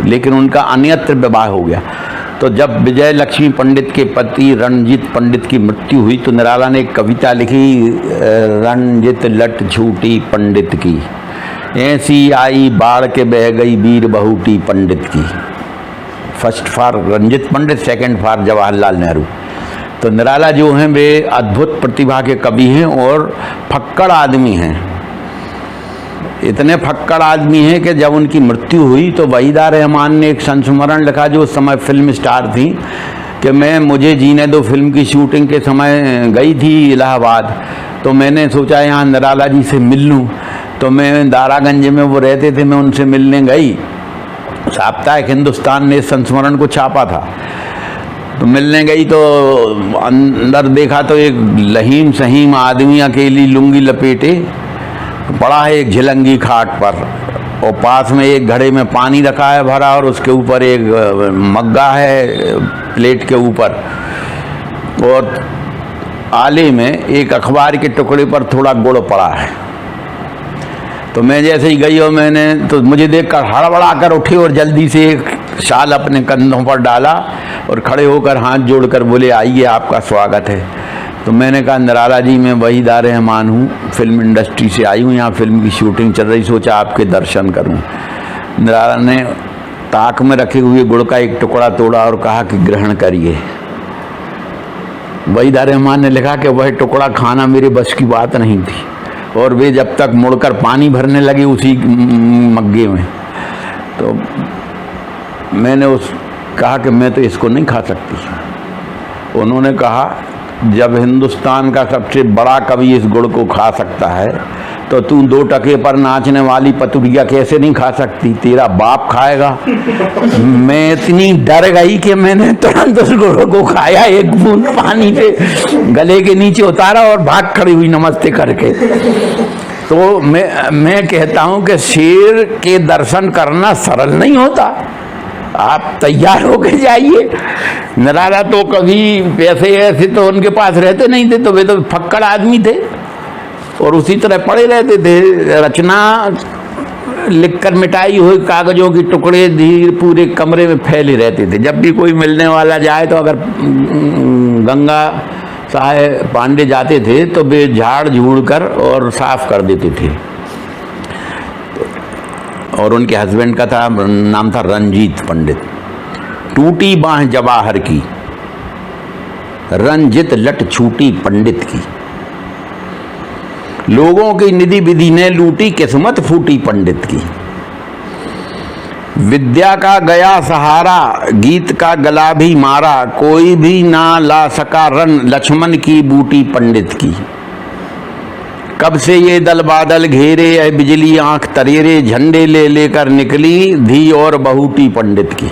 लेकिन उनका अन्यत्र विवाह हो गया। तो जब विजय लक्ष्मी पंडित के पति रणजीत पंडित की मृत्यु हुई तो निराला ने एक कविता लिखी, रणजीत लट छूटी पंडित की, ऐसी आई बाढ़ के बह गई वीर बहुटी पंडित की। First for Ranjit Pandit, second for Jawaharlal Nehru. तो निराला जो हैं वे अद्भुत प्रतिभा के कवि हैं और फक्कड़ आदमी हैं। इतने फक्कड़ आदमी हैं कि जब उनकी मृत्यु हुई तो वहीदा रहमान ने एक संस्मरण लिखा, जो उस समय फिल्म स्टार थी, कि मैं मुझे जीने दो फिल्म की शूटिंग के समय गई थी इलाहाबाद, तो मैंने सोचा यहाँ निराला जी से मिल लूँ। तो मैं दारागंज में वो रहते थे, मैं उनसे मिलने गई। साप्ताहिक हिंदुस्तान ने इस संस्मरण को छापा था। तो मिलने गई तो अंदर देखा तो एक लहीम सहीम आदमी अकेली लुंगी लपेटे पड़ा है एक झिलंगी खाट पर, और पास में एक घड़े में पानी रखा है भरा, और उसके ऊपर एक मग्गा है प्लेट के ऊपर, और आले में एक अखबार के टुकड़े पर थोड़ा गुड़ पड़ा है। तो मैं जैसे ही गई और मैंने तो मुझे देखकर हड़बड़ा कर उठी और जल्दी से एक शाल अपने कंधों पर डाला और खड़े होकर हाथ जोड़कर बोले, आइए आपका स्वागत है। तो मैंने कहा, निराला जी मैं वहीदा रहमान हूँ, फिल्म इंडस्ट्री से आई हूँ, यहाँ फिल्म की शूटिंग चल रही, सोचा आपके दर्शन करूँ। निराला ने ताक में रखे हुए गुड़ का एक टुकड़ा तोड़ा और कहा कि ग्रहण करिए। वहीदा रहमान ने लिखा कि वह टुकड़ा खाना मेरे बस की बात नहीं थी, और वे जब तक मुड़कर पानी भरने लगे उसी मग्गे में, तो मैंने कहा कि मैं तो इसको नहीं खा सकती। उन्होंने कहा, जब हिंदुस्तान का सबसे बड़ा कवि इस गुड़ को खा सकता है तो तू 2 टके पर नाचने वाली पतुरिया कैसे नहीं खा सकती, तेरा बाप खाएगा। मैं इतनी डर गई कि मैंने तुरंत उस गुड़ को खाया, एक बूंद पानी से गले के नीचे उतारा और भाग खड़ी हुई नमस्ते करके। तो मैं कहता हूँ कि शेर के दर्शन करना सरल नहीं होता, आप तैयार होकर जाइए। निराला तो कभी पैसे ऐसे तो उनके पास रहते नहीं थे, तो वे तो फक्कड़ आदमी थे और उसी तरह पड़े रहते थे। रचना लिखकर मिटाई हुई कागजों की टुकड़े धीरे पूरे कमरे में फैले रहते थे। जब भी कोई मिलने वाला जाए तो अगर गंगा साहेब पांडे जाते थे तो वे झाड़ झूड़ कर और साफ कर देते थे। और उनके हस्बैंड का था नाम था रंजीत पंडित। टूटी बाह जवाहर की, रंजित लट छूटी पंडित की, लोगों की निधि विधि ने लूटी किस्मत फूटी पंडित की। विद्या का गया सहारा, गीत का गला भी मारा, कोई भी ना ला सका रन लक्ष्मण की बूटी पंडित की। कब से ये दल बादल घेरे है बिजली आंख तरेरे, झंडे ले लेकर निकली धी और बहुटी पंडित की।